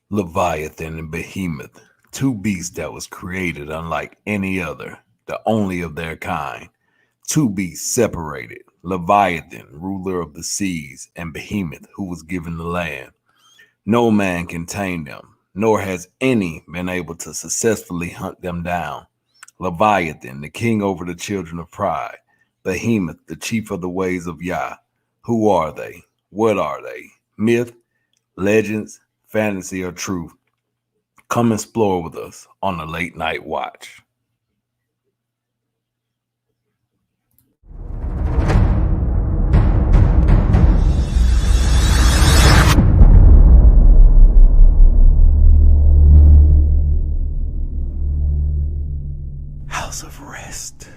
Leviathan and Behemoth, two beasts that was created unlike any other, the only of their kind. Two beasts separated, Leviathan, ruler of the seas, and Behemoth, who was given the land. No man can tame them, nor has any been able to successfully hunt them down. Leviathan, the king over the children of pride. Behemoth, the chief of the ways of Yah. Who are they? What are they? Myth, legends, fantasy, or truth? Come explore with us on the Late Night Watch. House of Rest.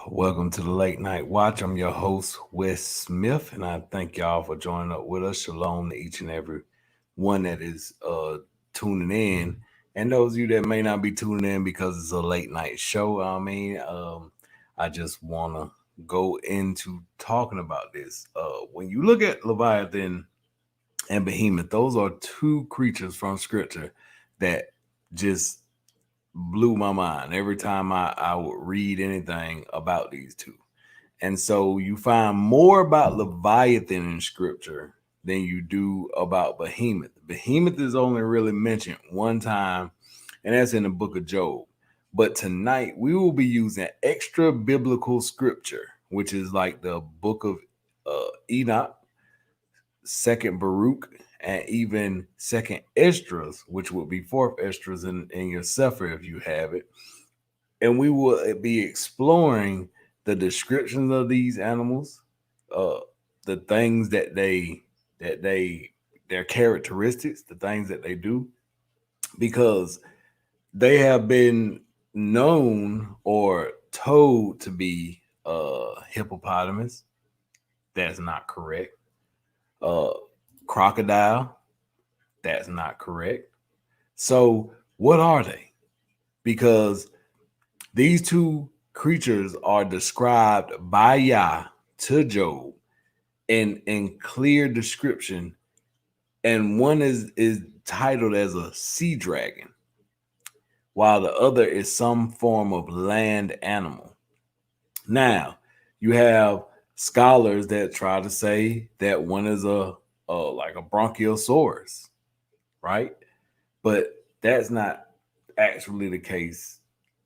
Welcome to the Late Night Watch. I'm your host, Wes Smith, and I thank y'all for joining up with us. Shalom to each and every one that is tuning in. And those of you that may not be tuning in because it's a late night show, I just want to go into talking about this. When you look at Leviathan and Behemoth, those are two creatures from scripture that just blew my mind every time I would read anything about these two. And so you find more about Leviathan in scripture than you do about Behemoth. Behemoth is only really mentioned one time, and that's in the book of Job. But tonight we will be using extra biblical scripture, which is like the book of Enoch, second Baruch, and even second Esdras, which would be fourth Esdras in your Sefer if you have it. And we will be exploring the descriptions of these animals, the things their characteristics, the things that they do, because they have been known or told to be hippopotamus. That's not correct. Crocodile. That's not correct. So what are they? Because these two creatures are described by Yah to Job in clear description, and one is titled as a sea dragon, while the other is some form of land animal. Now, you have scholars that try to say that one is a like a bronchiosaurus, right? But that's not actually the case,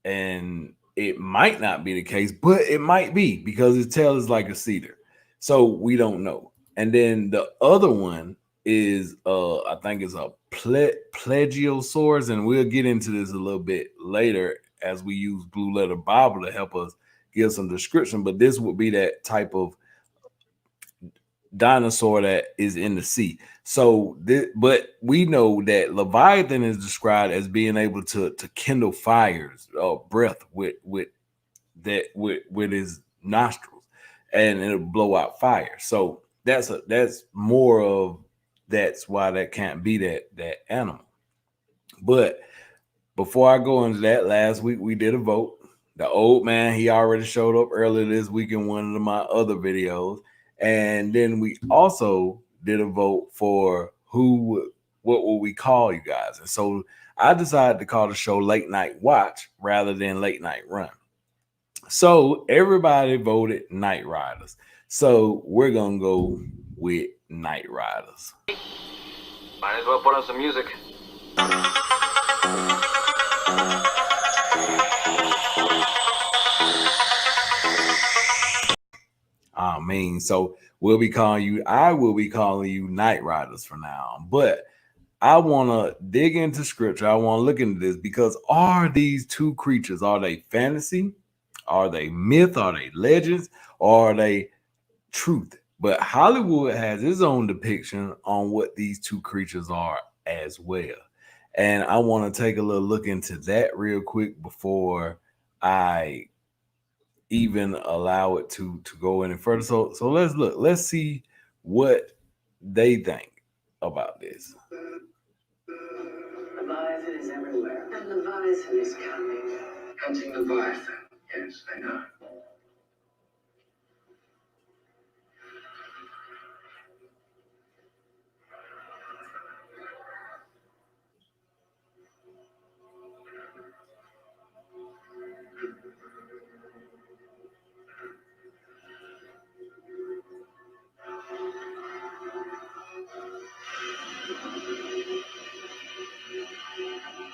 and it might not be the case, but it might be because its tail is like a cedar, so we don't know. And then the other one is I think it's a plagiosaurus, and we'll get into this a little bit later as we use Blue Letter Bible to help us give some description. But this would be that type of dinosaur that is in the sea. So, but we know that Leviathan is described as being able to kindle fires, breath with his nostrils, and it'll blow out fire. So that's more of that's why that can't be that animal. But before I go into that, last week we did a vote. The old man, he already showed up earlier this week in one of my other videos. And then we also did a vote for what will we call you guys. And so I decided to call the show Late Night Watch rather than Late Night Run. So everybody voted Night Riders. So we're going to go with Night Riders. Might as well put on some music. So I will be calling you Night Riders for now. But I want to dig into scripture. I want to look into this because are these two creatures, are they fantasy? Are they myth? Are they legends? Or are they truth? But Hollywood has its own depiction on what these two creatures are as well. And I want to take a little look into that real quick before I even allow it to go any further. So let's look. Let's see what they think about this. Leviathan is everywhere, and Leviathan is coming. Hunting Leviathan. Yes, I know.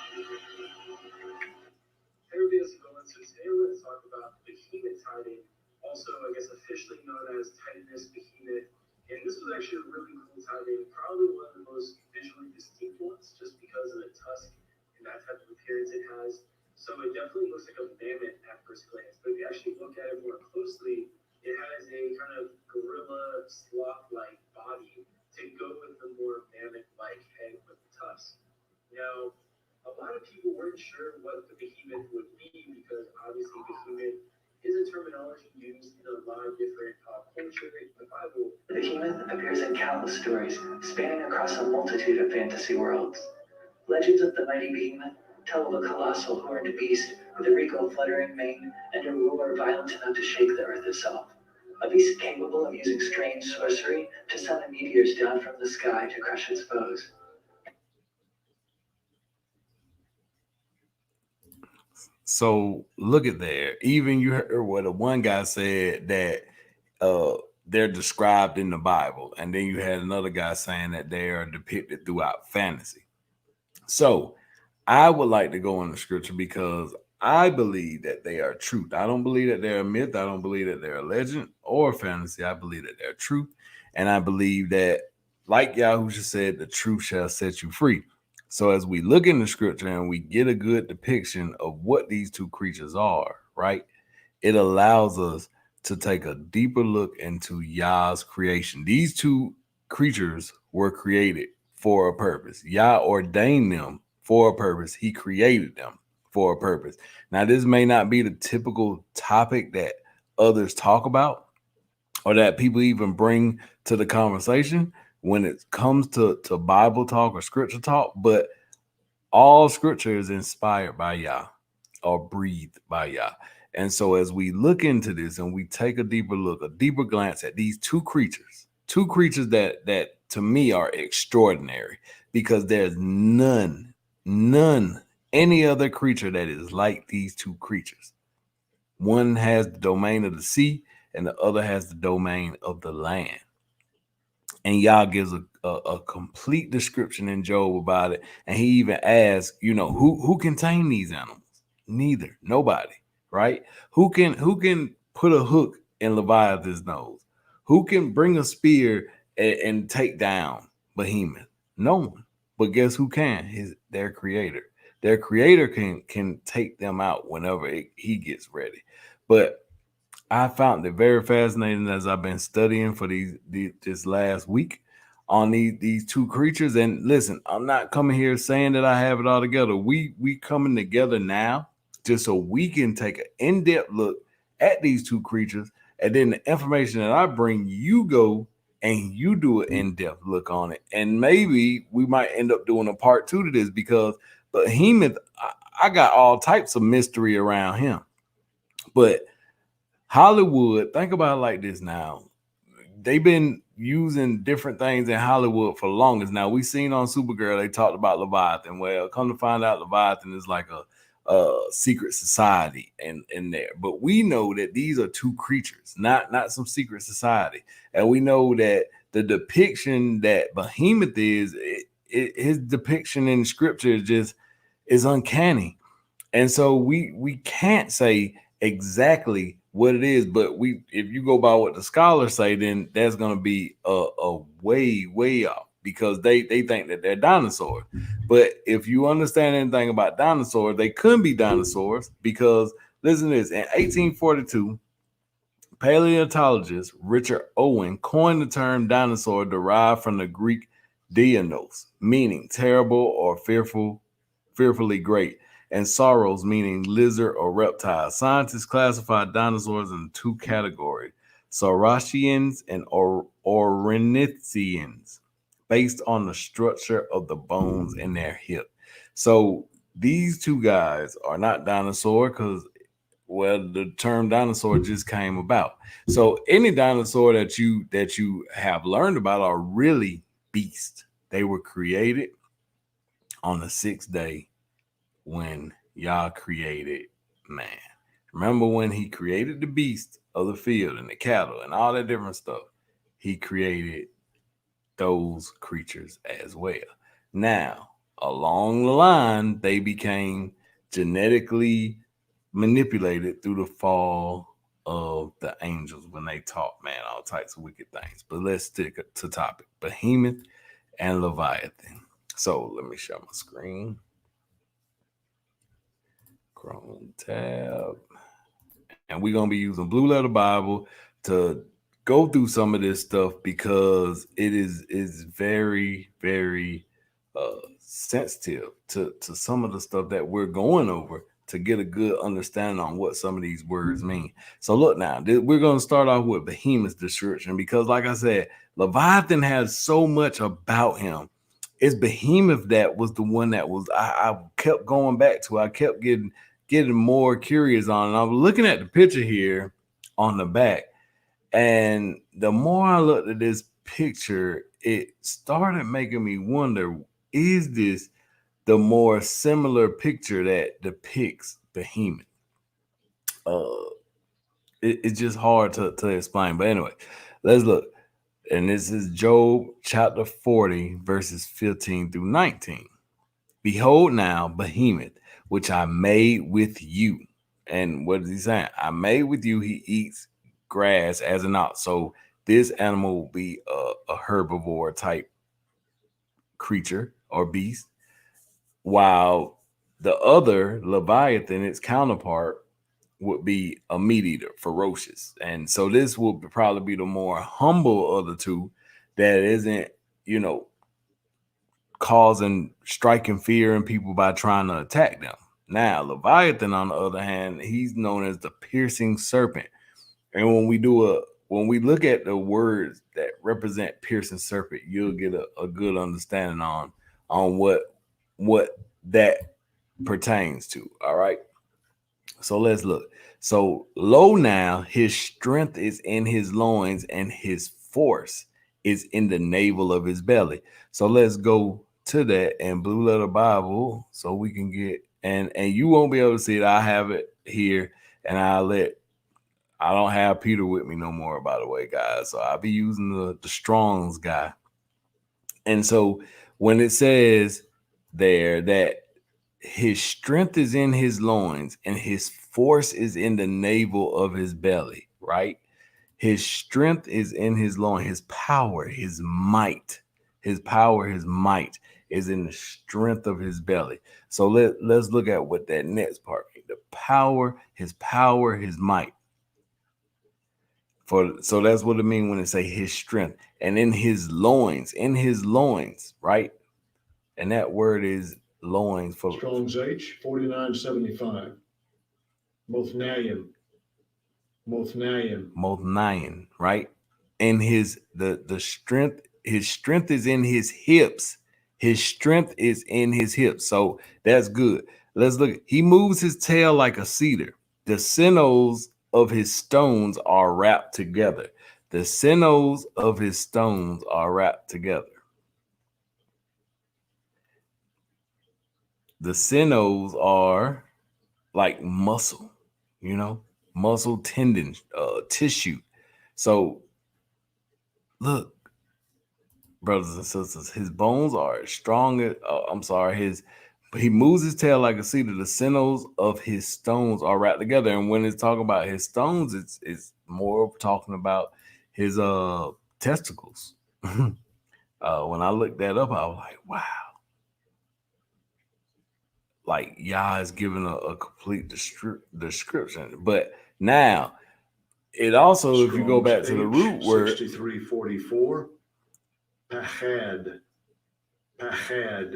Hey, everybody, going. So today we're going to talk about Behemoth tiding, also, I guess, officially known as Titanus Behemoth. And this was actually a really cool tiding, probably one of the most visually distinct ones, just because of the tusk and that type of appearance it has. So it definitely looks like a mammoth at first glance. But if you actually look at it more closely, it has a kind of gorilla sloth-like body to go with the more mammoth-like head with the tusk. Now, a lot of people weren't sure what the behemoth would be because obviously behemoth is a terminology used in a lot of different culture in the Bible. The behemoth appears in countless stories, spanning across a multitude of fantasy worlds. Legends of the mighty behemoth tell of a colossal horned beast with a regal fluttering mane and a roar violent enough to shake the earth itself. A beast capable of using strange sorcery to summon meteors down from the sky to crush its foes. So look at there. Even you heard what the one guy said that they're described in the Bible, and then you had another guy saying that they are depicted throughout fantasy. So I would like to go in the scripture because I believe that they are truth. I don't believe that they're a myth. I don't believe that they're a legend or fantasy. I believe that they're truth. And I believe that, like Yahusha said, the truth shall set you free. So as we look in the scripture and we get a good depiction of what these two creatures are, right? It allows us to take a deeper look into Yah's creation. These two creatures were created for a purpose. Yah ordained them for a purpose. He created them for a purpose. Now, this may not be the typical topic that others talk about or that people even bring to the conversation when it comes to Bible talk or scripture talk, but all scripture is inspired by Yah or breathed by Yah. And so as we look into this and we take a deeper look, a deeper glance at these two creatures that to me are extraordinary because there's none, any other creature that is like these two creatures. One has the domain of the sea and the other has the domain of the land. And Yah gives a complete description in Job about it. And he even asks, who can tame these animals? Neither. Nobody, right? Who can put a hook in Leviathan's nose? Who can bring a spear and take down Behemoth? No one. But guess who can? Their creator. Their creator can take them out whenever he gets ready. But I found it very fascinating as I've been studying for this last week on these two creatures. And listen, I'm not coming here saying that I have it all together. We coming together now just so we can take an in-depth look at these two creatures, and then the information that I bring, you go and you do an in-depth look on it. And maybe we might end up doing a part 2 to this because Behemoth, I got all types of mystery around him. But Hollywood, think about it like this now. They've been using different things in Hollywood for the longest. Now, we seen on Supergirl, they talked about Leviathan. Well, come to find out, Leviathan is like a secret society in there. But we know that these are two creatures, not some secret society. And we know that the depiction that Behemoth is, his depiction in scripture is uncanny. And so we can't say exactly what it is, but if you go by what the scholars say, then that's going to be a way off because they think that they're dinosaurs. But if you understand anything about dinosaurs, they couldn't be dinosaurs because listen to this. In 1842, paleontologist Richard Owen coined the term dinosaur derived from the Greek deinos, meaning terrible or fearfully great, and sauros, meaning lizard or reptile. Scientists classify dinosaurs in two categories, Saurians and Ornithians, based on the structure of the bones in their hip. So these two guys are not dinosaur because, well, the term dinosaur just came about. So any dinosaur that you have learned about are really beasts. They were created on the 6th day when Yah created man. Remember when he created the beast of the field and the cattle and all that different stuff, he created those creatures as well. Now, along the line, they became genetically manipulated through the fall of the angels when they taught man all types of wicked things. But let's stick to topic: Behemoth and Leviathan. So let me share my screen. Chrome tab. And we're going to be using Blue Letter Bible to go through some of this stuff because it is very, very sensitive to some of the stuff that we're going over to get a good understanding on what some of these words mean. So look now, we're going to start off with Behemoth's description because, like I said, Leviathan has so much about him. It's Behemoth that was the one that was I kept going back to. I kept getting more curious on. And I was looking at the picture here on the back, and the more I looked at this picture, it started making me wonder: is this the more similar picture that depicts Behemoth? It's just hard to explain. But anyway, let's look. And this is Job chapter 40, verses 15 through 19. Behold now, Behemoth, which I made with you. And what is he saying? I made with you, he eats grass as an ox. So this animal will be a herbivore type creature or beast, while the other, Leviathan, its counterpart, would be a meat eater, ferocious. And so this will probably be the more humble of the two that isn't, striking fear in people by trying to attack them. Now, Leviathan, on the other hand, he's known as the piercing serpent. And when we look at the words that represent piercing serpent, you'll get a good understanding on what that pertains to. All right. So let's look. So lo now, his strength is in his loins, and his force is in the navel of his belly. So let's go to that in Blue Letter Bible so we can get, and you won't be able to see it. I have it here, and I don't have Peter with me no more, by the way, guys. So I'll be using the Strong's guy. And so when it says there that his strength is in his loins and his force is in the navel of his belly, right? His strength is in his loins, his power, his might is in the strength of his belly. So let's look at what that next part means. The power, his might. So that's what it means when it say his strength. And in his loins, right? And that word is loins for Strong's H 4975. Mothnayan, right? And the strength, his strength is in his hips. His strength is in his hips. So that's good. Let's look. He moves his tail like a cedar. The sinews of his stones are wrapped together. The sinews of his stones are wrapped together. The sinews are like muscle, muscle, tendon, tissue. So look, brothers and sisters, his bones are as strong as, he moves his tail like a cedar. The sinews of his stones are wrapped together. And when it's talking about his stones, it's more talking about his testicles. When I looked that up, I was like, wow. Like Yah is giving a complete description. But now, it also, Strong's, if you go back to the root word, 6344, pachad.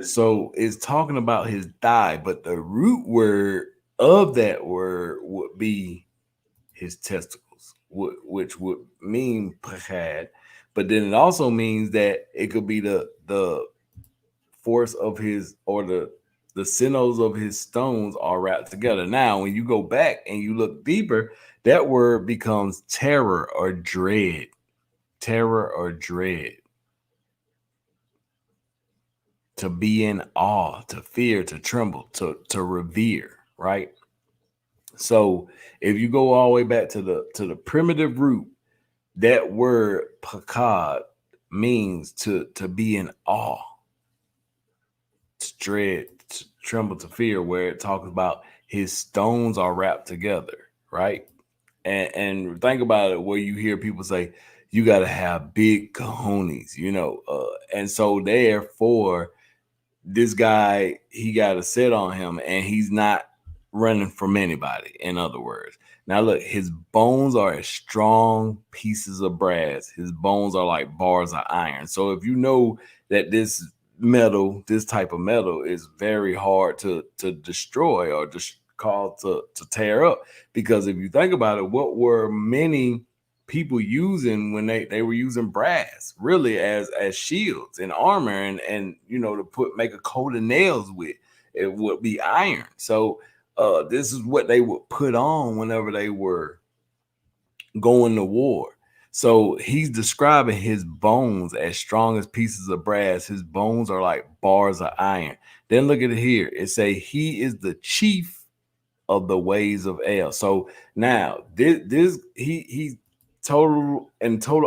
So it's talking about his thigh, but the root word of that word would be his testicles, which would mean pachad. But then it also means that it could be the force of his, or the sinews of his stones are wrapped together. Now, when you go back and you look deeper, that word becomes terror or dread. Terror or dread. To be in awe, to fear, to tremble, to revere, right? So if you go all the way back to the primitive root, that word pakad means to be in awe, dread, tremble to fear, where it talks about his stones are wrapped together, right? And think about it, where you hear people say you got to have big cojones, and so therefore this guy, he got a set on him, and he's not running from anybody. In other words, now look, his bones are as strong pieces of brass. His bones are like bars of iron. So if you know that this type of metal is very hard to destroy or just called to tear up, because if you think about it, what were many people using when they were using brass really as shields and armor and to make a coat of nails with? It would be iron. So this is what they would put on whenever they were going to war. So he's describing his bones as strong as pieces of brass. His bones are like bars of iron. Then look at it here. It say he is the chief of the ways of El. So now he's total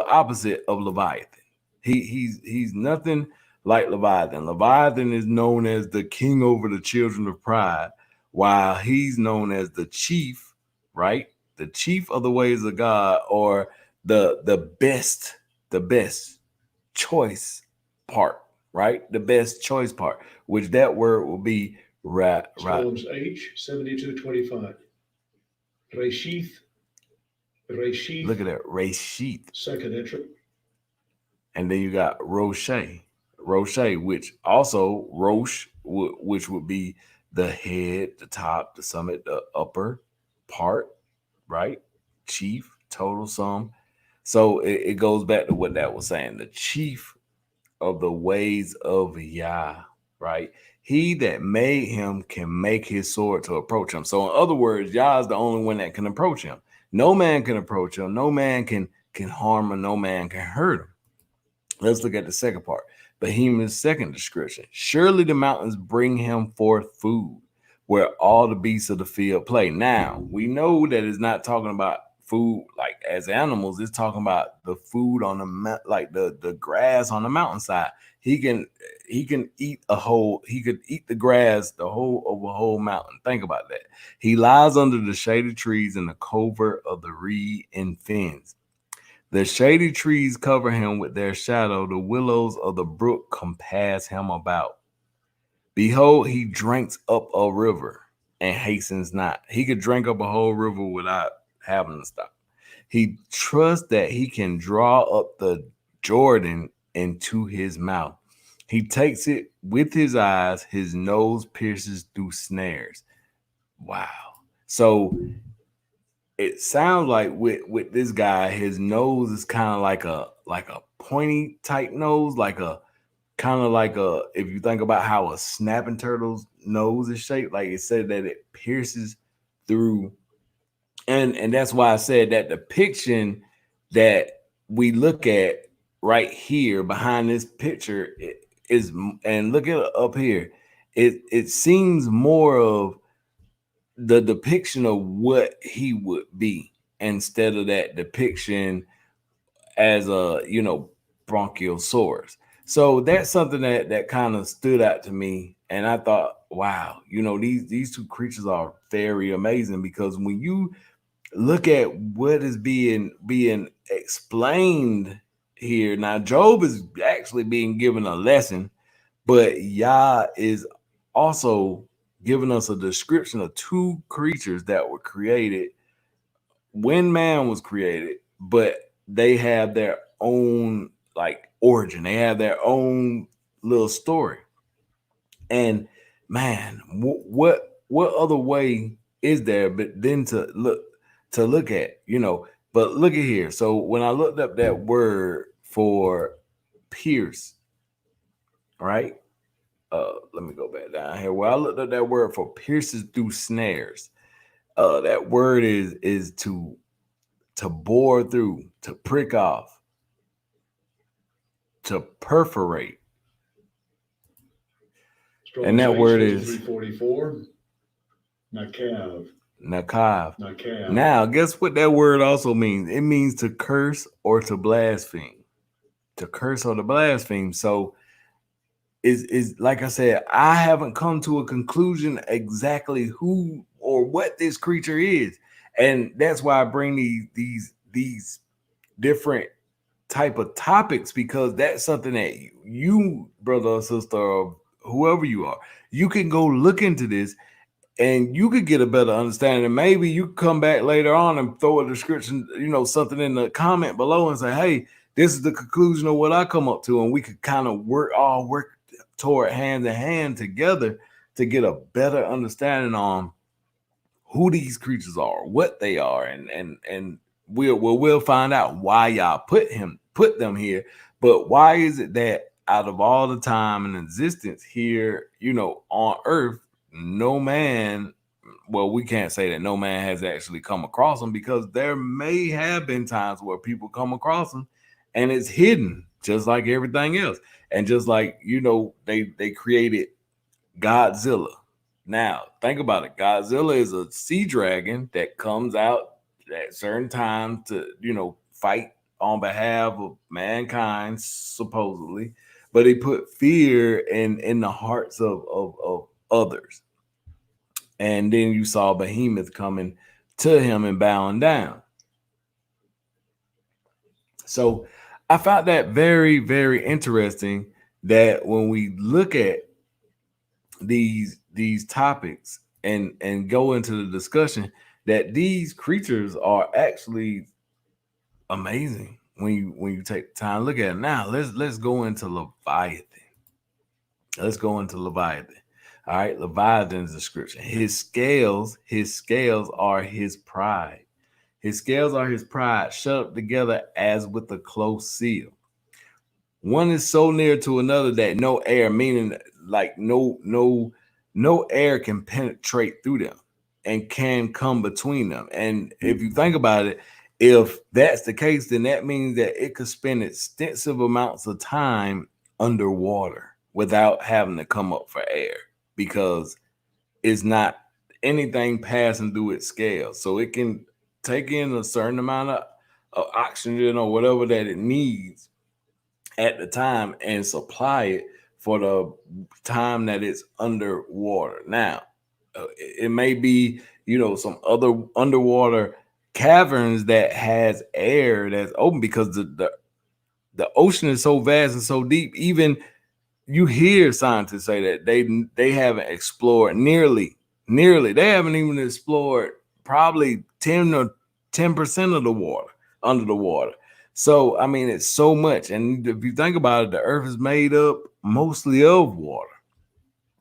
opposite of Leviathan. He's nothing like Leviathan. Leviathan is known as the king over the children of pride, while he's known as the chief, right? The chief of the ways of God, or the best choice part, right? The best choice part, which that word will be right. Psalms H 72:25. Reshith. Look at that, Reshith. Second entry. And then you got Roche, which also Roche, which would be the head, the top, the summit, the upper part, right? Chief, total sum. So it goes back to what that was saying. The chief of the ways of Yah, right? He that made him can make his sword to approach him. So in other words, Yah is the only one that can approach him. No man can approach him. No man can harm him. No man can hurt him. Let's look at the second part. Behemoth's second description. Surely the mountains bring him forth food, where all the beasts of the field play. Now, we know that it's not talking about food like as animals. It's talking about the food on the like the grass on the mountainside. He could eat the grass of a whole mountain. Think about that. He lies under the shady trees in the covert of the reed and fens. The shady trees cover him with their shadow. The willows of the brook compass him about. Behold, he drinks up a river and hastens not. He could drink up a whole river without having to stop. He trusts that he can draw up the Jordan into his mouth. He takes it with his eyes. His nose pierces through snares. Wow. So it sounds like with this guy, his nose is kind of like a pointy type nose, like a kind of like if you think about how a snapping turtle's nose is shaped, like it said that it pierces through. And that's why I said that depiction that we look at right here behind this picture is, and look at it up here, it seems more of the depiction of what he would be instead of that depiction as a bronchiosaurus. So that's something that kind of stood out to me, and I thought, wow, these two creatures are very amazing, because when you look at what is being explained here, now Job is actually being given a lesson, but Yah is also giving us a description of two creatures that were created when man was created, but they have their own like origin. They have their own little story. And man, what other way is there but then to look at, but look at here. So when I looked up that word for pierce, right? Let me go back down here. Where I looked up that word for pierces through snares. That word is to bore through, to prick off, to perforate. And that word is 344. Nakav. Now, guess what that word also means? It means to curse or to blaspheme. To curse or to blaspheme. So is like I said, I haven't come to a conclusion exactly who or what this creature is, and that's why I bring these different type of topics, because that's something that you brother or sister or whoever you are, you can go look into this and you could get a better understanding. And maybe you come back later on and throw a description, something in the comment below and say, hey, this is the conclusion of what I come up to. And we could kind of work toward hand in hand together to get a better understanding on who these creatures are, what they are, and we'll find out why y'all put them here. But why is it that out of all the time in existence here, on Earth, no man, well, we can't say that no man has actually come across them, because there may have been times where people come across them and it's hidden, just like everything else. And just like, they created Godzilla. Now, think about it. Godzilla is a sea dragon that comes out at certain times to, fight on behalf of mankind, supposedly. But he put fear in the hearts of others. And then you saw Behemoth coming to him and bowing down. So I found that very, very interesting, that when we look at these topics and go into the discussion, that these creatures are actually amazing when you take the time to look at it. Now let's go into Leviathan. Let's go into Leviathan. All right, Leviathan's description. His scales are his pride. His scales are his pride, shut up together as with a close seal. One is so near to another that no air, meaning like no air can penetrate through them and can come between them. And if you think about it, if that's the case, then that means that it could spend extensive amounts of time underwater without having to come up for air, because it's not anything passing through its scales. So it can take in a certain amount of oxygen or whatever that it needs at the time and supply it for the time that it's underwater. Now, it may be, some other underwater caverns that has air that's open, because the ocean is so vast and so deep. Even you hear scientists say that they haven't explored nearly, they haven't even explored probably 10% of the water under the water. So, I mean, it's so much. And if you think about it, the earth is made up mostly of water,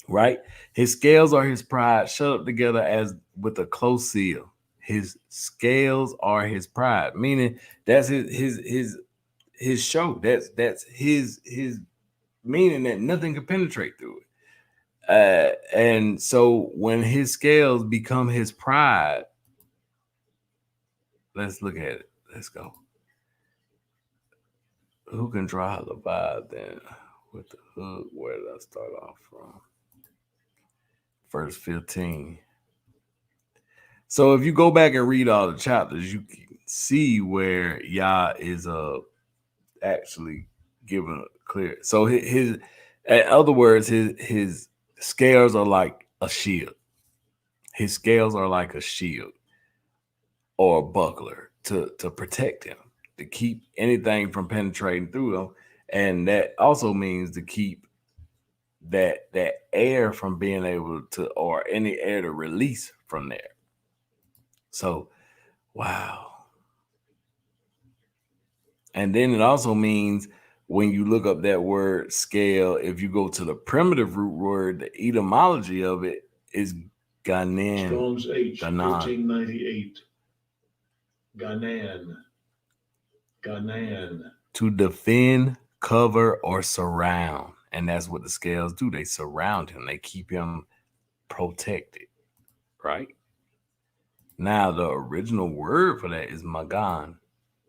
right? His scales are his pride, shut up together as with a close seal. His scales are his pride, meaning that's his show. That's his meaning that nothing can penetrate through it. And so when his scales become his pride, let's look at it. Let's go. Who can draw Leviathan with the hook? Where did I start off from? Verse 15. So if you go back and read all the chapters, you can see where Yah is actually given a clear. So his in other words, his scales are like a shield. His scales are like a shield or a buckler to protect him, to keep anything from penetrating through them. And that also means to keep that air from being able to, or any air to release from there. So, wow. And then it also means, when you look up that word scale, if you go to the primitive root word, the etymology of it is Ghanan. Strong's H, Ghanan. 1498. Ghanan. To defend, cover, or surround. And that's what the scales do. They surround him. They keep him protected, right? Now, the original word for that is Magan.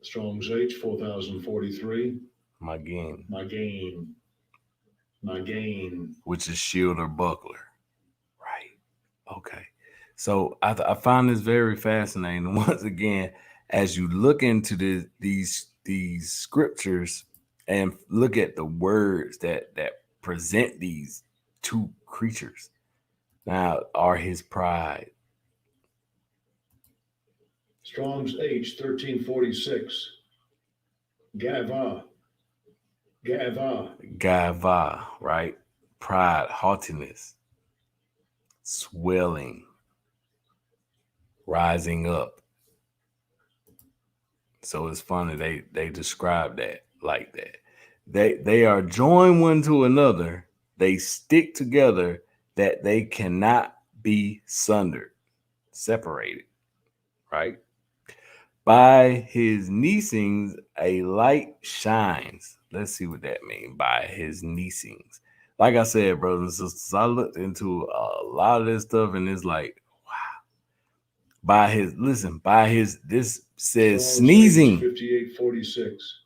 Strong's H, 4043. Magan. Magain. Which is shield or buckler, right? Okay. So I find this very fascinating. Once again, as you look into these scriptures and look at the words that present these two creatures now are his pride. Strong's H 1346. Gava. Gava, right? Pride, haughtiness, swelling, rising up. So it's funny they describe that like that. They are joined one to another. They stick together that they cannot be sundered, separated, right? By his neesings, a light shines. Let's see what that means. By his neesings. Like I said, brothers and sisters, I looked into a lot of this stuff, and it's like, wow. This says Strong's sneezing. 5846.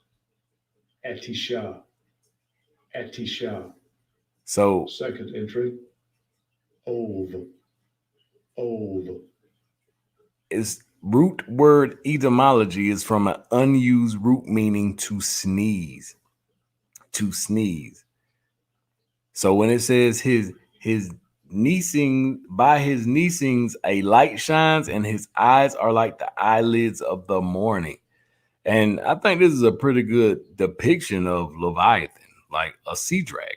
Atisha. So Second entry. Ove. its root word etymology is from an unused root meaning to sneeze. To sneeze. So when it says his neesing, by his neesings a light shines, and his eyes are like the eyelids of the morning. And I think this is a pretty good depiction of Leviathan, like a sea dragon.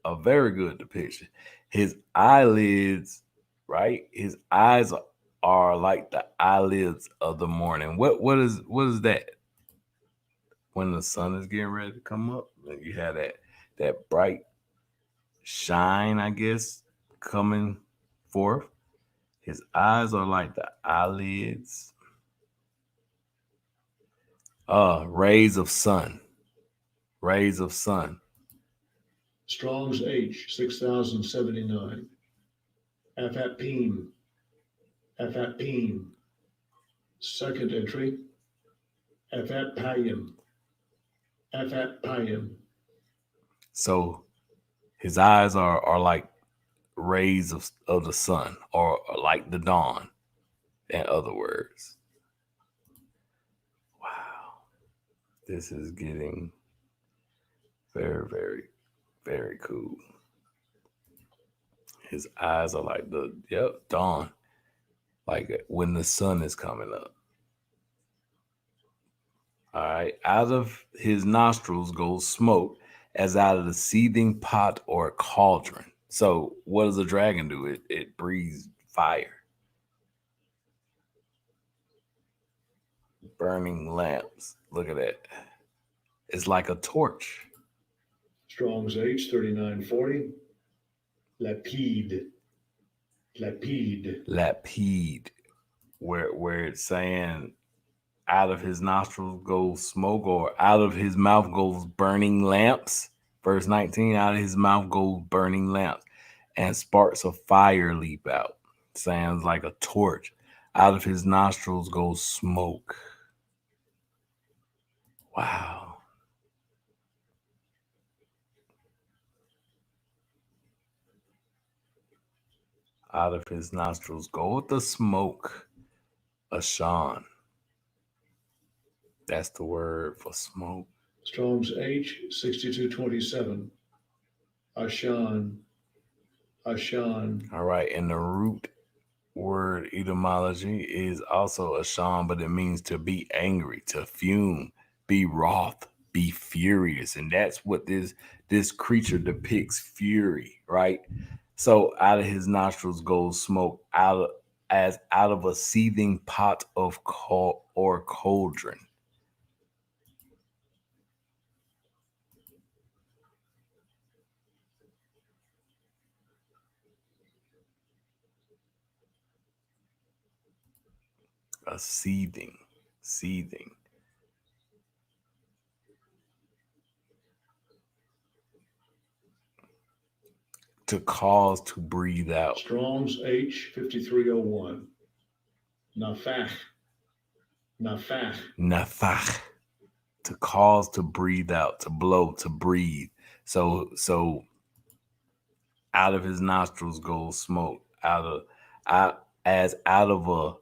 A very good depiction. His eyelids, right? His eyes are like the eyelids of the morning. What is that? When the sun is getting ready to come up, you have that bright shine, I guess, coming forth. His eyes are like the eyelids. Rays of sun. Strong's H 6079. Afapim. Second entry. Afapayim. So his eyes are like rays of the sun, or like the dawn, in other words. Wow. This is getting very, very, very cool. His eyes are like the dawn, like when the sun is coming up. All right. Out of his nostrils goes smoke as out of the seething pot or cauldron. So what does a dragon do? It breathes fire. Burning lamps. Look at that. It's like a torch. Strong's H 3940. Lapide. Where it's saying out of his nostrils goes smoke, or out of his mouth goes burning lamps. Verse 19, out of his mouth goes burning lamps, and sparks of fire leap out. Sounds like a torch. Out of his nostrils goes smoke. Wow. Out of his nostrils goeth the smoke. Ashan. That's the word for smoke. Strong's H 6227. Ashan. All right. And the root word etymology is also Ashan, but it means to be angry, to fume, be wroth, be furious. And that's what this creature depicts, fury, right? So out of his nostrils goes smoke, out of a seething pot of cauldron. A seething. To cause to breathe out. Strong's H 5301. Nafach. To cause to breathe out, to blow, to breathe. So out of his nostrils goes smoke, out of a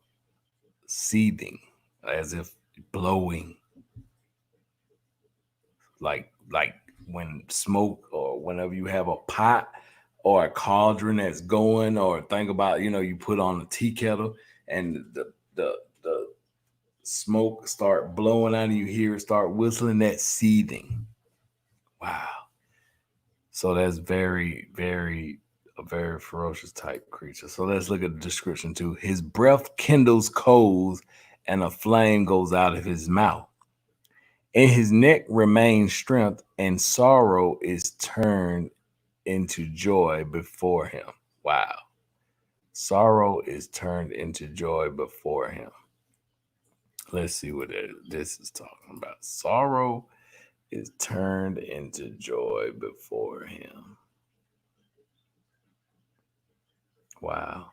seething, as if blowing, like when smoke, or whenever you have a pot or a cauldron that's going, or think about, you put on a tea kettle and the smoke start blowing out and you hear it start whistling, that's seething. Wow. So that's very, very, a very ferocious type creature. So let's look at the description too. His breath kindles coals and a flame goes out of his mouth. In his neck remains strength, and sorrow is turned into joy before him. Wow. Sorrow is turned into joy before him. Let's see what this is talking about. Sorrow is turned into joy before him. Wow.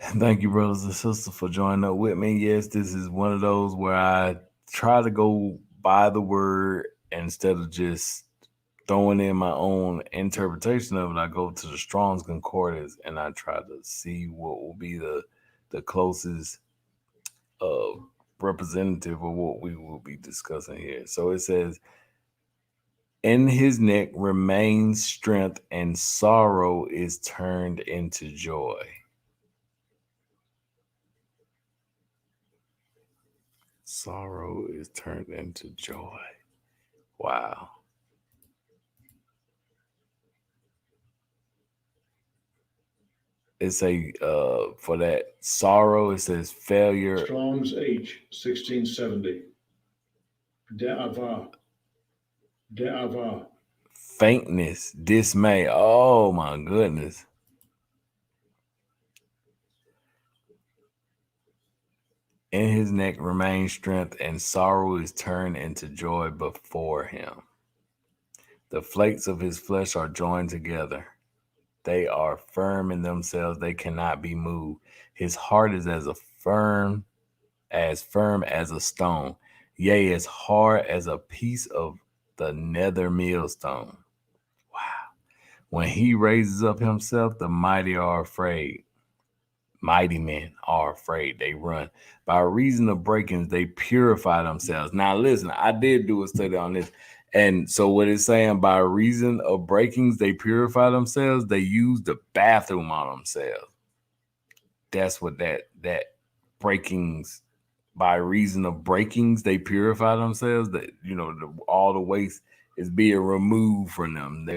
Thank you, brothers and sisters, for joining up with me. Yes, this is one of those where I try to go by the word instead of just throwing in my own interpretation of it. I go to the Strong's Concordance and I try to see what will be the closest representative of what we will be discussing here. So it says, in his neck remains strength, and sorrow is turned into joy. Sorrow is turned into joy. Wow. It's a for that sorrow, it says failure. Strong's H 1670. De'ava. De'ava. Faintness, dismay. Oh my goodness. In his neck remains strength, and sorrow is turned into joy before him. The flakes of his flesh are joined together. They are firm in themselves, they cannot be moved. His heart is as firm as a stone, yea, as hard as a piece of the nether millstone. Wow. When he raises up himself, the mighty are afraid. Mighty men are afraid, they run. By reason of breakings, they purify themselves. Now, listen, I did do a study on this. And so, what it's saying, by reason of breakings, they purify themselves, they use the bathroom on themselves. That's what that breakings, by reason of breakings, they purify themselves. That, all the waste is being removed from them.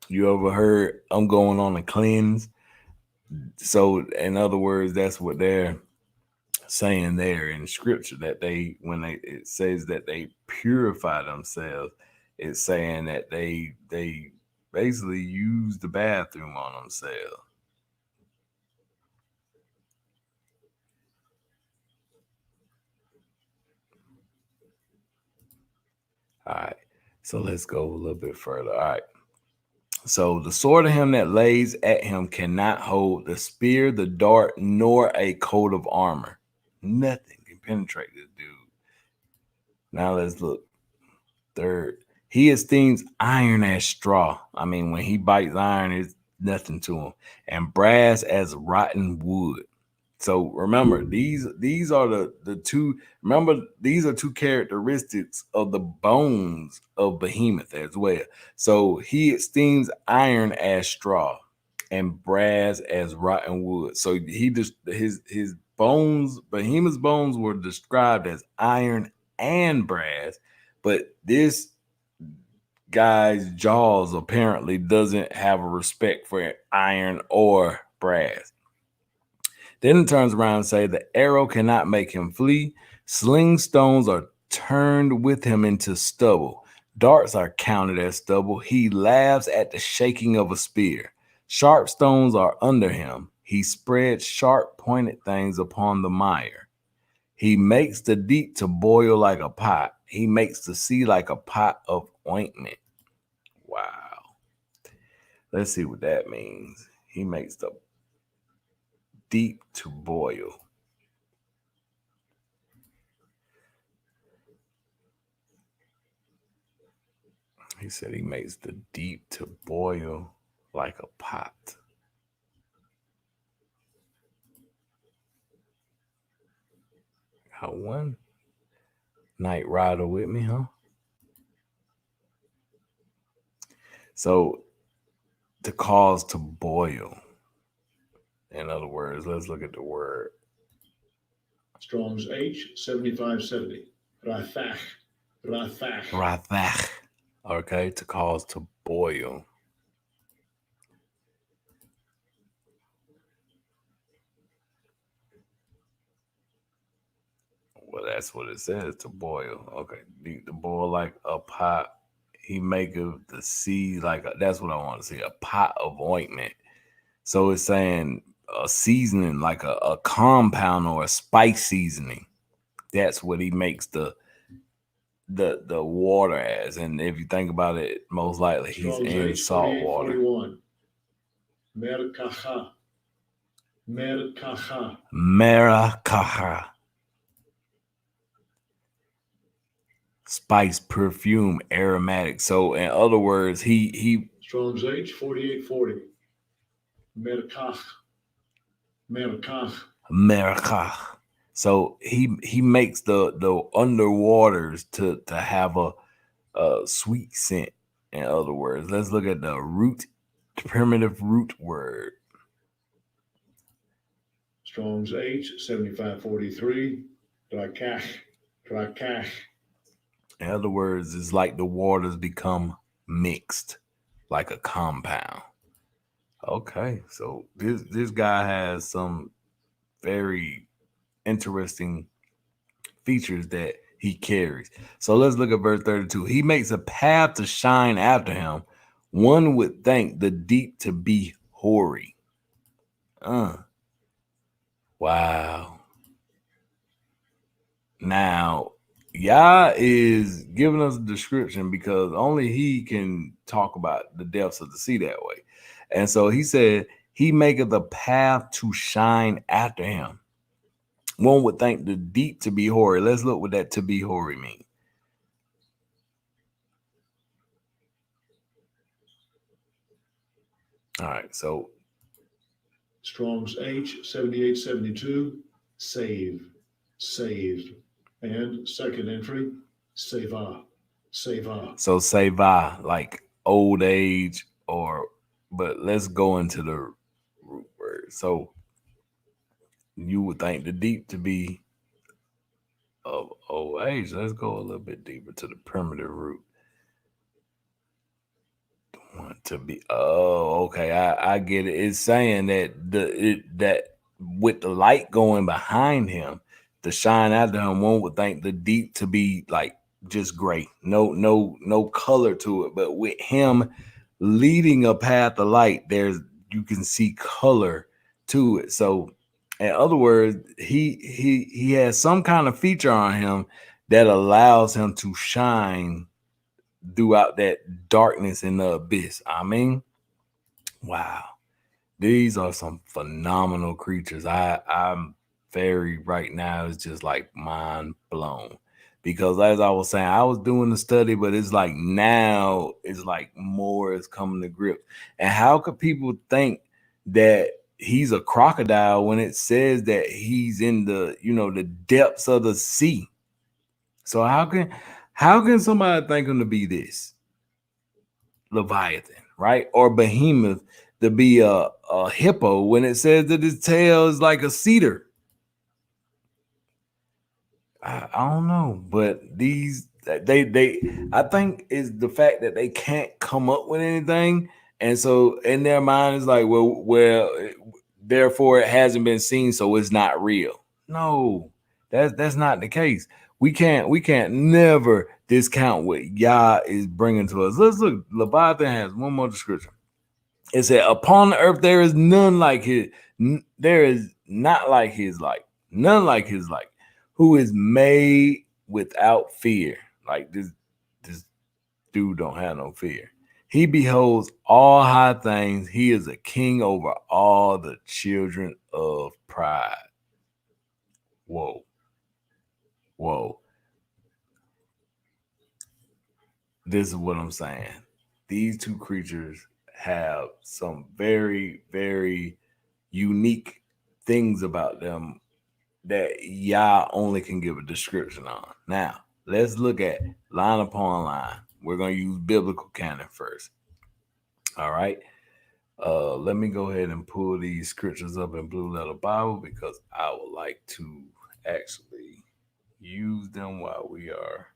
You ever heard, I'm going on a cleanse? So, in other words, that's what they're saying there in scripture, that it says that they purify themselves, it's saying that they basically use the bathroom on themselves. All right, so let's go a little bit further. All right. So the sword of him that lays at him cannot hold the spear, the dart, nor a coat of armor. Nothing can penetrate this dude. Now let's look. Third, he esteems iron as straw. I mean, when he bites iron, it's nothing to him. And brass as rotten wood. So remember, these are the two. Remember, these are two characteristics of the bones of Behemoth as well. So he esteems iron as straw and brass as rotten wood. So he just his bones, Behemoth's bones, were described as iron and brass, but this guy's jaws apparently doesn't have a respect for iron or brass. Then it turns around and say, the arrow cannot make him flee. Sling stones are turned with him into stubble. Darts are counted as stubble. He laughs at the shaking of a spear. Sharp stones are under him. He spreads sharp pointed things upon the mire. He makes the deep to boil like a pot. He makes the sea like a pot of ointment. Wow. Let's see what that means. He makes the deep to boil. He said he makes the deep to boil like a pot. One. Night Rider with me, huh? So to cause to boil. In other words, let's look at the word. Strong's H 7570. Rathach. Rathach. Rathach. Okay, to cause to boil. Well, that's what it says, to boil. Okay, to boil like a pot. He maketh the sea like that's what I want to see, a pot of ointment. So it's saying a seasoning, like a compound or a spice seasoning. That's what he makes the water as. And if you think about it, most likely he's Strong's in H salt water. 4841. Merkacha. Merkacha. Marakaha. Spice, perfume, aromatic. So in other words, he Strong's H 4840. Merkach. Merkach. Merkach. So he makes the underwaters to have a sweet scent. In other words, let's look at the root, the primitive root word. Strong's H 7543. Drakach. Drakach. In other words, it's like the waters become mixed, like a compound. Okay, so this guy has some very interesting features that he carries. So let's look at verse 32. He makes a path to shine after him. One would think the deep to be hoary. Wow. Now, Yah is giving us a description because only he can talk about the depths of the sea that way. And so he said, he maketh a path to shine after him. One would think the deep to be hoary. Let's look what that to be hoary means. All right, so Strong's H 7872. Save. Saved. And second entry, Seva. Seva. so seva, like old age, but let's go into the root word. So you would think the deep to be of old age. Let's go a little bit deeper to the primitive root. Want to be okay. I get it. It's saying that that with the light going behind him, to shine after him, one would think the deep to be like just gray, no color to it. But with him leading a path of light, you can see color to it. So in other words, he has some kind of feature on him that allows him to shine throughout that darkness in the abyss. I mean, wow, these are some phenomenal creatures. I'm very right now is just like mind blown, because as I was saying, I was doing the study, but it's like now it's like more is coming to grip. And how could people think that he's a crocodile when it says that he's in the depths of the sea? So how can somebody think him to be this? Leviathan, right? Or Behemoth to be a hippo when it says that his tail is like a cedar. I don't know, but I think is the fact that they can't come up with anything, and so in their mind is like, well, therefore it hasn't been seen, so it's not real. No, that's not the case. We can't never discount what Yah is bringing to us. Let's look. Leviathan has one more description. It said, upon the earth there is none like his. There is not like his like. None like his like. Who is made without fear. Like this dude don't have no fear. He beholds all high things. He is a king over all the children of pride. Whoa. This is what I'm saying. These two creatures have some very, very unique things about them that Yah only can give a description on. Now, let's look at line upon line. We're going to use biblical canon first. All right. Let me go ahead and pull these scriptures up in Blue Letter Bible because I would like to actually use them while we are.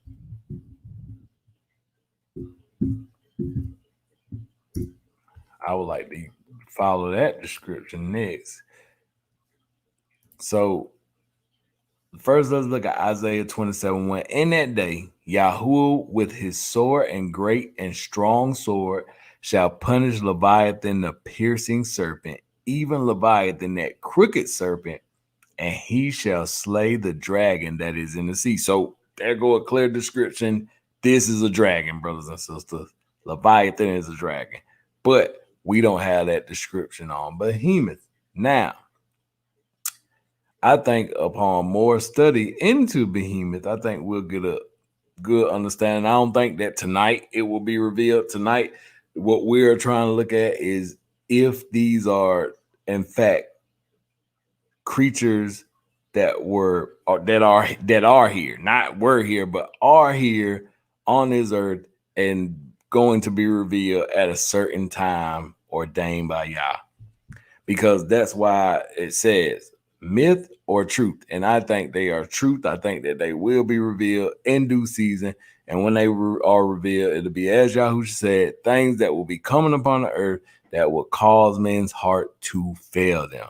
I would like to follow that description next. So first, let's look at Isaiah 27:1. In that day, Yahuwah with his sword and great and strong sword shall punish Leviathan, the piercing serpent, even Leviathan, that crooked serpent, and he shall slay the dragon that is in the sea. So there go a clear description. This is a dragon, brothers and sisters. Leviathan is a dragon. But we don't have that description on Behemoth. Now, I think upon more study into Behemoth, I think we'll get a good understanding. I don't think that tonight it will be revealed. Tonight, what we're trying to look at is if these are, in fact, creatures that are here, not were here, but are here on this earth and going to be revealed at a certain time ordained by Yah. Because that's why it says myth or truth. And I think they are truth. I think that they will be revealed in due season. And when they are revealed, it'll be, as Yahushua said, things that will be coming upon the earth that will cause men's heart to fail them.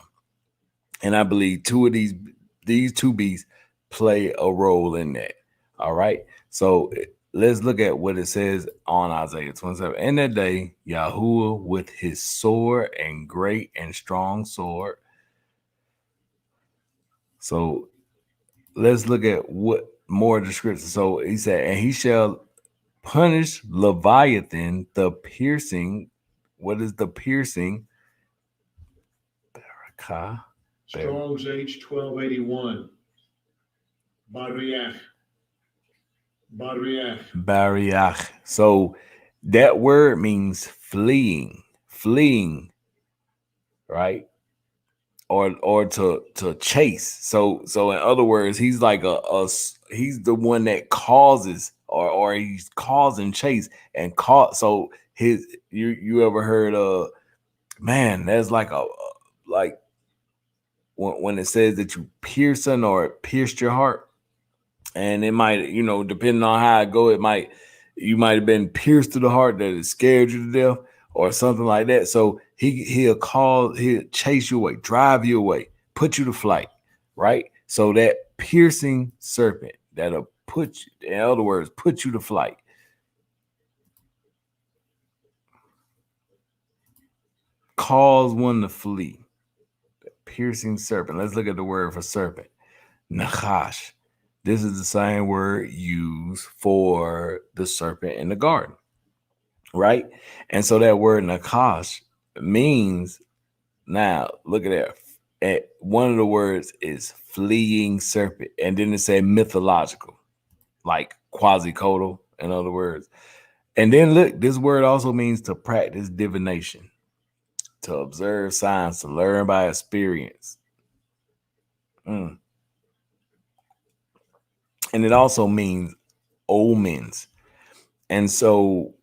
And I believe these two beasts play a role in that. All right. So let's look at what it says on Isaiah 27. In that day, Yahuwah with his sword and great and strong sword. So let's look at what more description. So he said, and he shall punish Leviathan, the piercing. What is the piercing? Barakah. Strong's H 1281. Bariach. Bariach. So that word means fleeing, right? Or to chase. So in other words, he's like he's the one that causes or he's causing chase and caught. So you ever heard man, there's like like when it says that you piercing or pierced your heart. And it might, depending on how it go, you might have been pierced to the heart that it scared you to death or something like that. So he'll chase you away, drive you away, put you to flight, right? So that piercing serpent that'll in other words, put you to flight. Cause one to flee. The piercing serpent. Let's look at the word for serpent. Nachash. This is the same word used for the serpent in the garden, right? And so that word nakash means, now look at that. One of the words is fleeing serpent, and then it said mythological, like quasi-codal, in other words. And then look, this word also means to practice divination, to observe signs, to learn by experience. And it also means omens. And so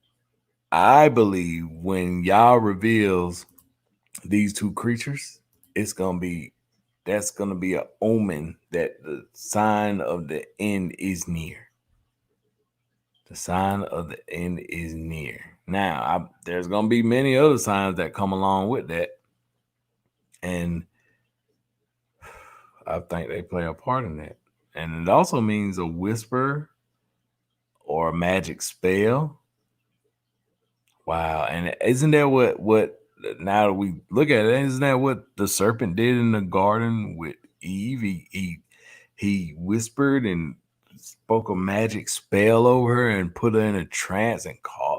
I believe when Yah reveals these two creatures, that's gonna be an omen that the sign of the end is near. The sign of the end is near. Now, there's gonna be many other signs that come along with that, and I think they play a part in that. And it also means a whisper or a magic spell. Wow. And isn't that what now that we look at it, isn't that what the serpent did in the garden with Eve? He whispered and spoke a magic spell over her and put her in a trance and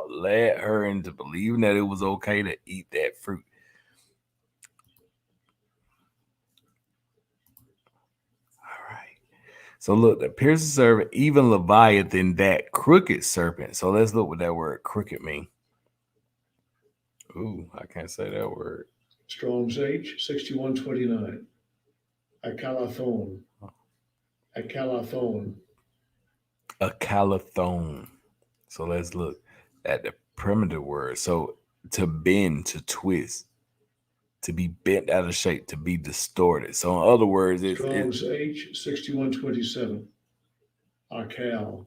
led her into believing that it was okay to eat that fruit. So look, the piercing serpent, even Leviathan, that crooked serpent. So let's look what that word crooked mean. Ooh, I can't say that word. Strong's H 6129. Akalathon. A calathone. So let's look at the primitive word. So to bend, to twist, to be bent out of shape, to be distorted. So in other words, Strong's H 6127. Akal.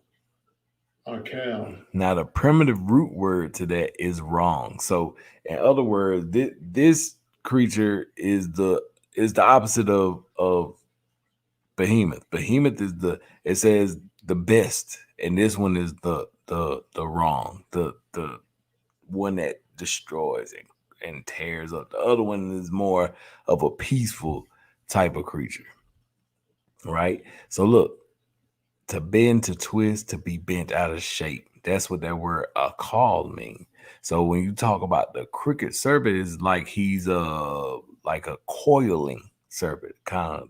now the primitive root word to that is wrong. So in other words, this creature is the opposite of behemoth. Behemoth is it says the best, and this one is the wrong, the one that destroys and tears up. The other one is more of a peaceful type of creature, right? So look, to bend, to twist, to be bent out of shape. That's what that word call mean. So when you talk about the crooked serpent, is like he's like a coiling serpent, kind of,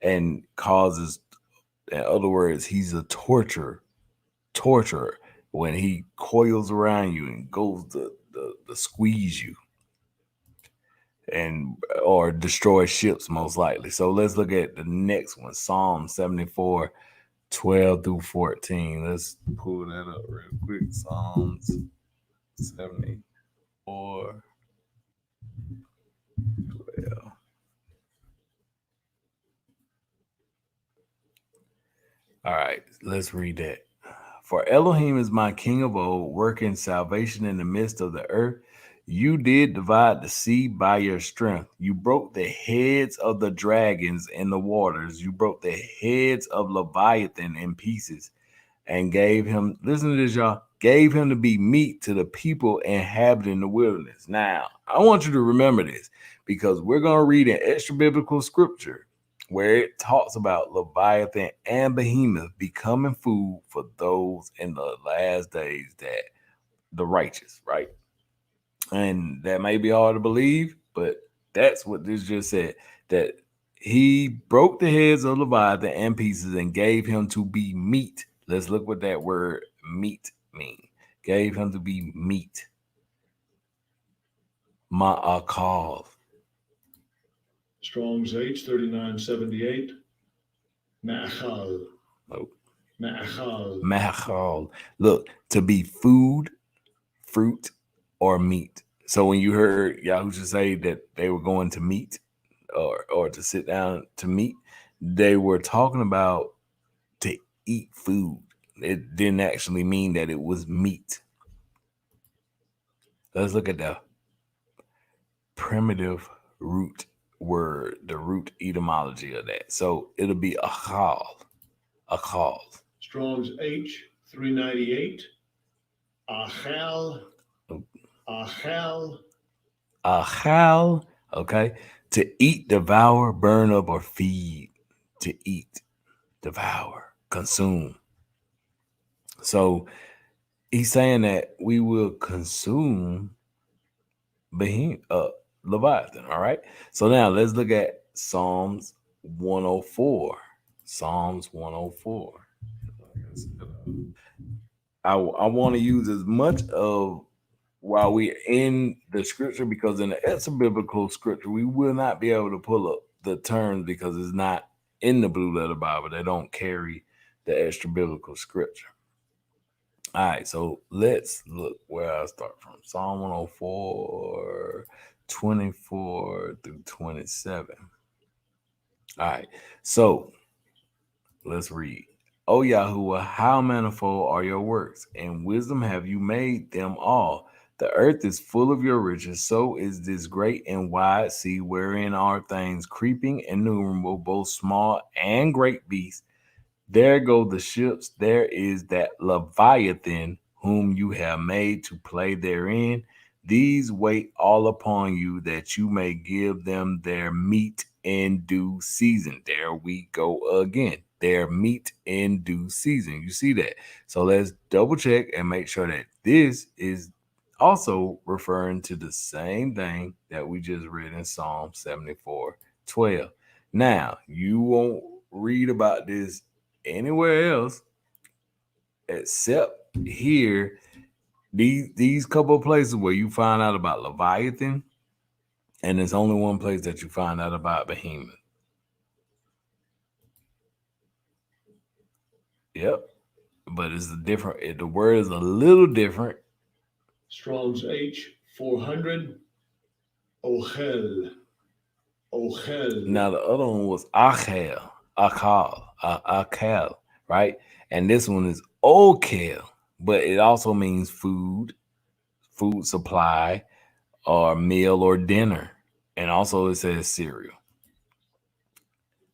and causes. In other words, he's a torturer when he coils around you and goes to squeeze you and or destroy ships, most likely. So let's look at the next one, Psalm 74, 12 through 14. Let's pull that up real quick. Psalms 74, 12. All right, let's read that. For Elohim is my king of old, working salvation in the midst of the earth. You did divide the sea by your strength. You broke the heads of the dragons in the waters. You broke the heads of Leviathan in pieces and gave him, listen to this, y'all, gave him to be meat to the people inhabiting the wilderness. Now, I want you to remember this because we're going to read an extra biblical scripture where it talks about Leviathan and Behemoth becoming food for those in the last days, that the righteous, right? And that may be hard to believe, but that's what this just said, that he broke the heads of Leviathan in pieces and gave him to be meat. Let's look what that word meat means. Gave him to be meat. Ma'akal. Strong's H 3978. Na'achal. Nope. Na'achal. Ma'achal. Look, to be food, fruit, or meat. So when you heard Yahusha say that they were going to meet or to sit down to meet, they were talking about to eat food. It didn't actually mean that it was meat. Let's look at the primitive root word, the root etymology of that. So it'll be achal. Achal. Strong's H 398. Achal. Achal. Achal. Okay. To eat, devour, burn up, or feed. To eat, devour, consume. So he's saying that we will consume Leviathan. All right. So now let's look at Psalms 104. Psalms 104. I want to use as much of while we're in the scripture, because in the extra biblical scripture, we will not be able to pull up the terms because it's not in the Blue Letter Bible. They don't carry the extra biblical scripture. All right, so let's look where I start from. Psalm 104, 24 through 27. All right, so let's read. O Yahuwah, how manifold are your works, and wisdom have you made them all. The earth is full of your riches, so is this great and wide sea, wherein are things creeping innumerable, both small and great beasts. There go the ships, there is that Leviathan, whom you have made to play therein. These wait all upon you, that you may give them their meat in due season. There we go again. Their meat in due season. You see that? So let's double check and make sure that this is also referring to the same thing that we just read in Psalm 74, 12. Now, you won't read about this anywhere else except here. These couple of places where you find out about Leviathan, and there's only one place that you find out about Behemoth. Yep. but it's a different. The word is a little different. Strong's H 400. Ochel. Ochel. Now the other one was akel, right? And this one is okel, but it also means food supply, or meal or dinner, and also it says cereal.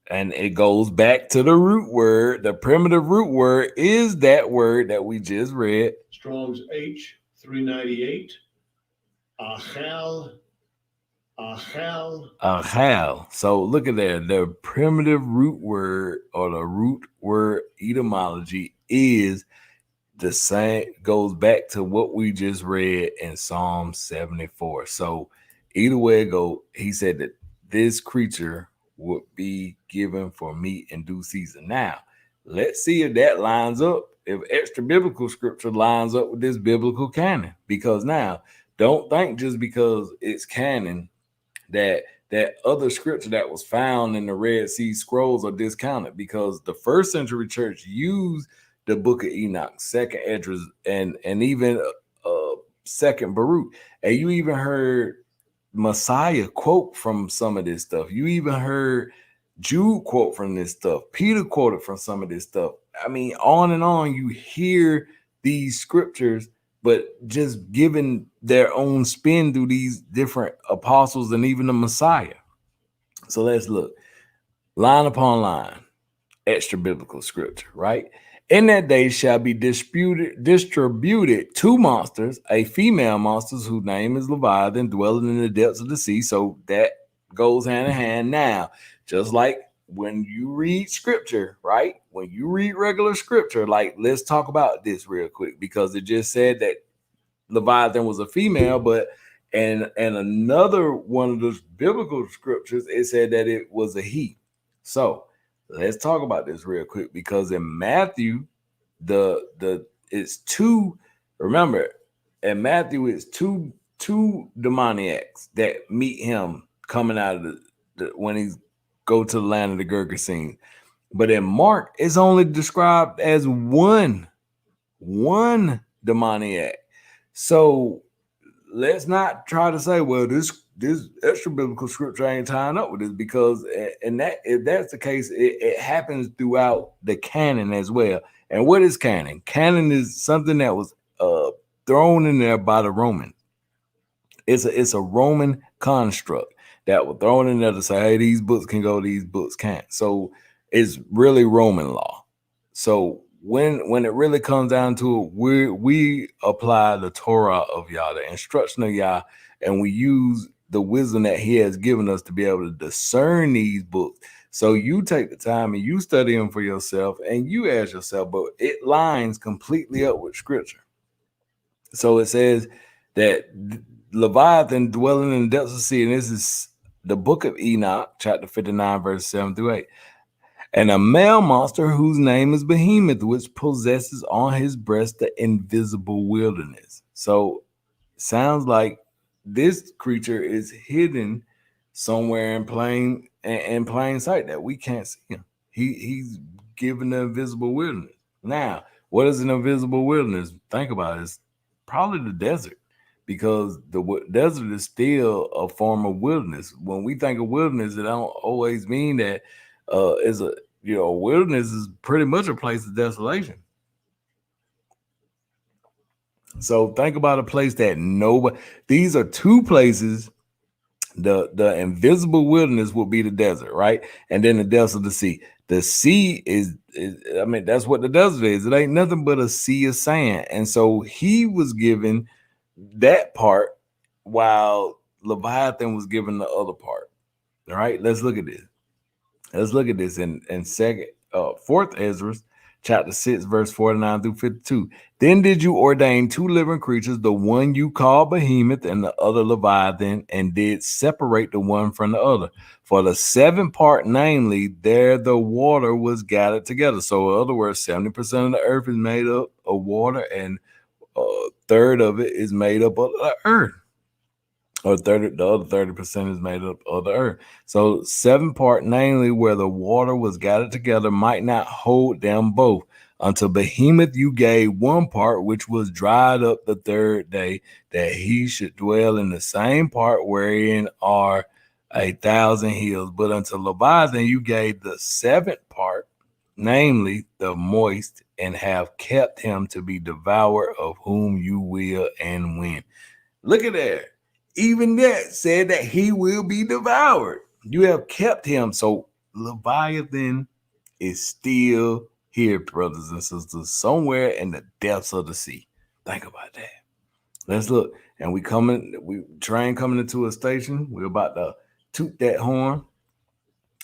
And it goes back to the root word. The primitive root word is that word that we just read. Strong's H 398. Achal. Achal. So look at there. The primitive root word, or the root word etymology, is the same, goes back to what we just read in Psalm 74. So either way it go, he said that this creature would be given for meat in due season. Now, let's see if that lines up, if extra biblical scripture lines up with this biblical canon. Because now, don't think just because it's canon that other scripture that was found in the Red Sea Scrolls are discounted, because the first century church used the book of Enoch, second Esdras, and even second Baruch. And you even heard Messiah quote from some of this stuff. You even heard Jude quote from this stuff. Peter quoted from some of this stuff. I mean, on and on, you hear these scriptures, but just giving their own spin through these different apostles and even the Messiah. So let's look. Line upon line, extra biblical scripture, right? In that day shall be distributed two monsters, a female monster whose name is Leviathan, dwelling in the depths of the sea. So that goes hand in hand. Now, just like when you read scripture, right? When you read regular scripture, like, let's talk about this real quick, because it just said that Leviathan was a female, but and another one of those biblical scriptures, it said that it was a he. So let's talk about this real quick, because in Matthew, it's two. Remember, in Matthew, it's two demoniacs that meet him coming out of the when he go to the land of the Gergesenes. But in Mark, it's only described as one demoniac. So let's not try to say, well, this extra biblical scripture ain't tying up with this, because if that's the case, it happens throughout the canon as well. And what is canon? Canon is something that was thrown in there by the Romans. It's a Roman construct that was thrown in there to say, hey, these books can go, these books can't. So it's really Roman law. So when it really comes down to it, we apply the Torah of Yah, the instruction of Yah, and we use the wisdom that he has given us to be able to discern these books. So you take the time and you study them for yourself, and you ask yourself, but it lines completely up with scripture. So it says that Leviathan dwelling in the depths of the sea, and this is the book of Enoch, chapter 59, verse 7 through 8. And a male monster whose name is Behemoth, which possesses on his breast the invisible wilderness. So sounds like this creature is hidden somewhere in plain sight that we can't see him. He's given the invisible wilderness. Now, what is an invisible wilderness? Think about it. It's probably the desert, because the desert is still a form of wilderness. When we think of wilderness, it don't always mean that is a wilderness is pretty much a place of desolation. So think about a place that nobody. These are two places. The invisible wilderness will be the desert, right? And then the depths of the sea. The sea is I mean, that's what the desert is. It ain't nothing but a sea of sand. And so he was given that part, while Leviathan was given the other part. All right, let's look at this. Let's look at this in fourth Esdras, chapter 6, verse 49 through 52. Then did you ordain two living creatures, the one you call Behemoth and the other Leviathan, and did separate the one from the other. For the seventh part, namely, there the water was gathered together. So in other words, 70% of the earth is made up of water, and a third of it is made up of the earth. Or the other 30% is made up of the earth. So 7 part, namely, where the water was gathered together, might not hold them both. Unto Behemoth you gave one part, which was dried up the third day, that he should dwell in the same part wherein are 1,000 hills. But unto Leviathan you gave the seventh part, namely the moist, and have kept him to be devoured, of whom you will and when. Look at that. Even that said that he will be devoured. You have kept him. So Leviathan is still here, brothers and sisters, somewhere in the depths of the sea. Think about that. Let's look. And we train coming into a station. We're about to toot that horn.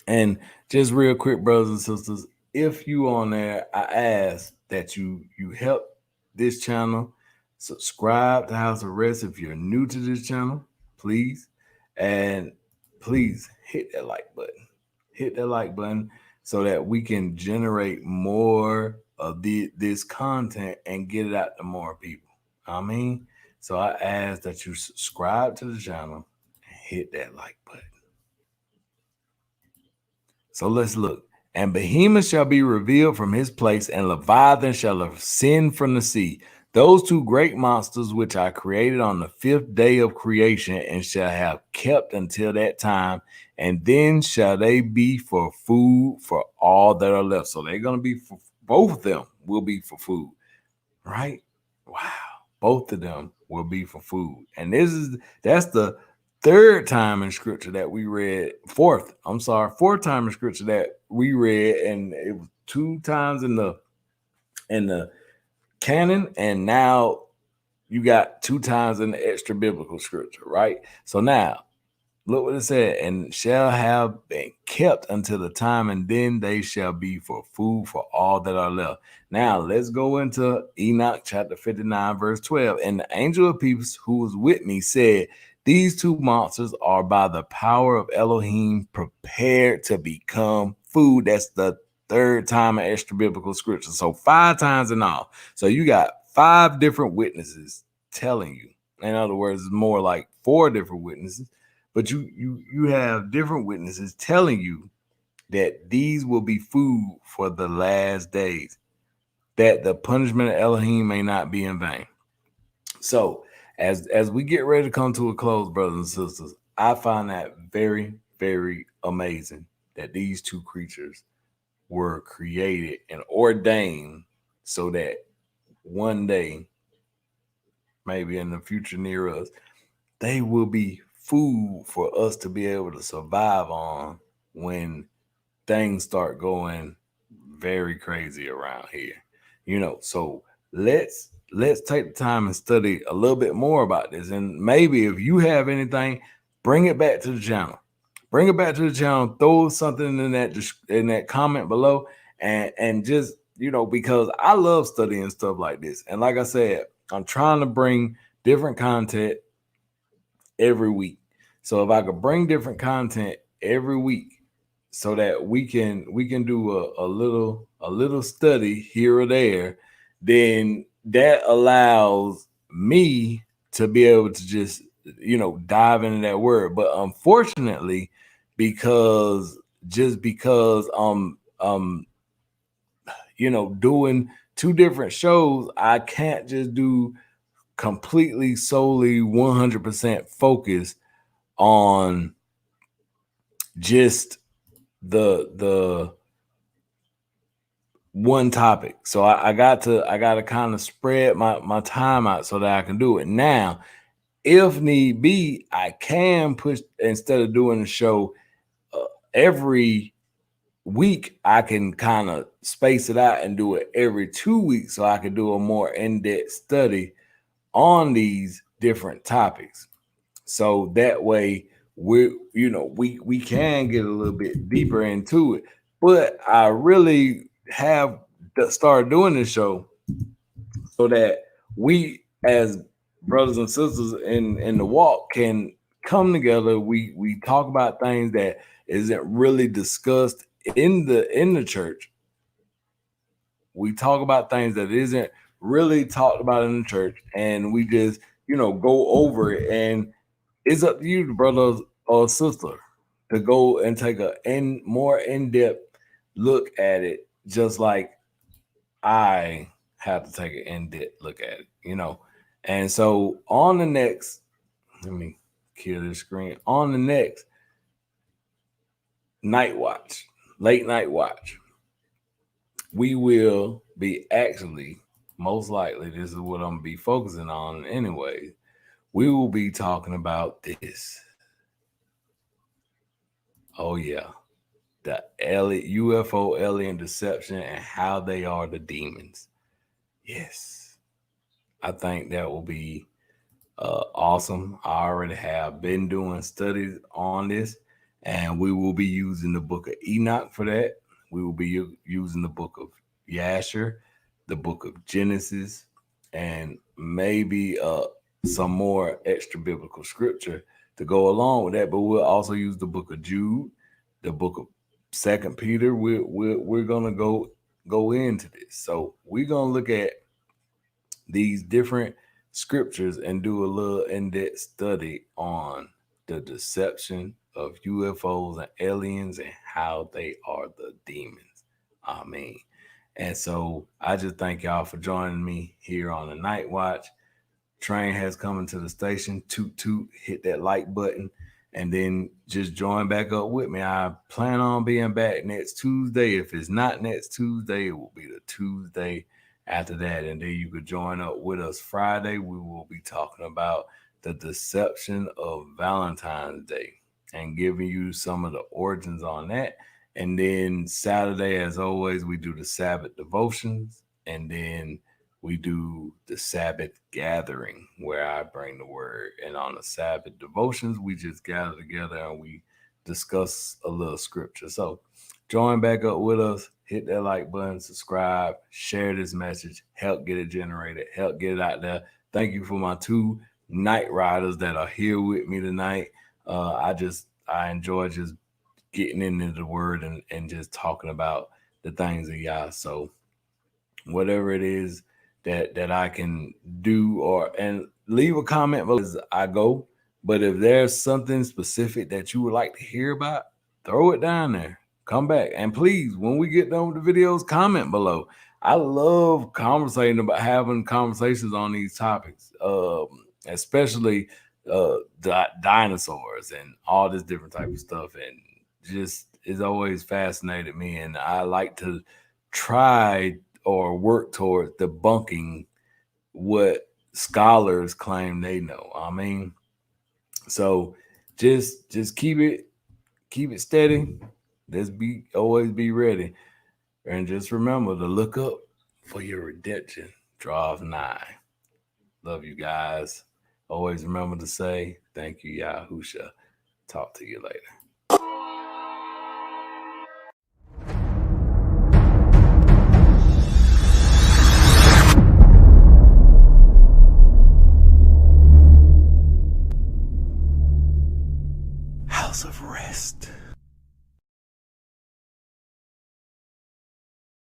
And just real quick, brothers and sisters, if you on there, I ask that you help this channel. Subscribe to House of Rest if you're new to this channel, please. And please hit that like button. Hit that like button so that we can generate more of this content and get it out to more people. So I ask that you subscribe to the channel and hit that like button. So let's look. And Behemoth shall be revealed from his place, and Leviathan shall ascend from the sea. Those two great monsters which I created on the 5th day of creation, and shall have kept until that time, and then shall they be for food for all that are left. So they're going to be for both of them will be for food, right? Wow. Both of them will be for food. And that's the third time in scripture that we read, fourth time in scripture that we read, and it was 2 times in the canon, and now you got 2 times in the extra biblical scripture, right? So now look what it said, and shall have been kept until the time, and then they shall be for food for all that are left. Now let's go into Enoch chapter 59 verse 12. And the angel of peace who was with me said, these 2 monsters are by the power of Elohim prepared to become food. That's the 3rd time in extra biblical scripture. So 5 times in all. So you got 5 different witnesses telling you. In other words, it's more like 4 different witnesses. But you have different witnesses telling you that these will be food for the last days, that the punishment of Elohim may not be in vain. So as we get ready to come to a close, brothers and sisters, I find that very, very amazing that these 2 creatures were created and ordained so that one day, maybe in the future near us, they will be food for us to be able to survive on when things start going very crazy around here. So let's take the time and study a little bit more about this. And maybe if you have anything, bring it back to the channel. Bring it back to the channel. Throw something in that comment below, and just because I love studying stuff like this. And like I said, I'm trying to bring different content every week. So if I could bring different content every week, so that we can do a little study here or there, then that allows me to be able to just dive into that word. But unfortunately, because doing 2 different shows, I can't just do completely solely 100% focus on just the one topic. So I got to kind of spread my time out so that I can do it. Now, if need be, I can push, instead of doing the show every week, I can kind of space it out and do it every 2 weeks, so I can do a more in-depth study on these different topics. So that way we can get a little bit deeper into it. But I really have started doing this show so that we, as brothers and sisters in the walk, can come together. We talk about things that isn't really discussed in the church. We talk about things that isn't really talked about in the church, and we just go over it. And it's up to you, brother or sister, to go and take a more in-depth look at it, just like I have to take an in-depth look at it, you know. And so on the next, let me kill this screen. On the next night watch, late night watch, we will be actually, most likely, this is what I'm gonna be focusing on anyway. We will be talking about this. Oh yeah, the UFO alien deception and how they are the demons. Yes, I think that will be awesome. I already have been doing studies on this, and we will be using the book of Enoch for that. We will be using the book of Yasher, the book of Genesis, and maybe some more extra biblical scripture to go along with that. But we'll also use the book of Jude, the book of Second Peter. We're gonna go into this. So we're gonna look at these different scriptures and do a little in-depth study on the deception of UFOs and aliens and how they are the demons. I mean, and so I just thank y'all for joining me here on the Night Watch. Train has come into the station. Toot toot, hit that like button, and then just join back up with me. I plan on being back next Tuesday. If it's not next Tuesday, it will be the Tuesday after that, and then you could join up with us Friday. We will be talking about the deception of Valentine's Day and giving you some of the origins on that. And then Saturday, as always, we do the Sabbath devotions, and then we do the Sabbath gathering where I bring the word. And on the Sabbath devotions, we just gather together and we discuss a little scripture. So join back up with us. Hit that like button, subscribe, share this message, help get it generated, help get it out there. Thank you for my two night riders that are here with me tonight. I enjoy just getting into the word and just talking about the things of Yah. So whatever it is that I can do, and leave a comment as I go. But if there's something specific that you would like to hear about, throw it down there. Come back. And please, when we get done with the videos, comment below. I love having conversations on these topics, especially dinosaurs and all this different type of stuff. And just it's always fascinated me. And I like to try or work towards debunking what scholars claim they know. I mean, so just keep it steady. Let's always be ready. And just remember to look up, for your redemption draws nigh. Love you guys. Always remember to say thank you, Yahusha. Talk to you later.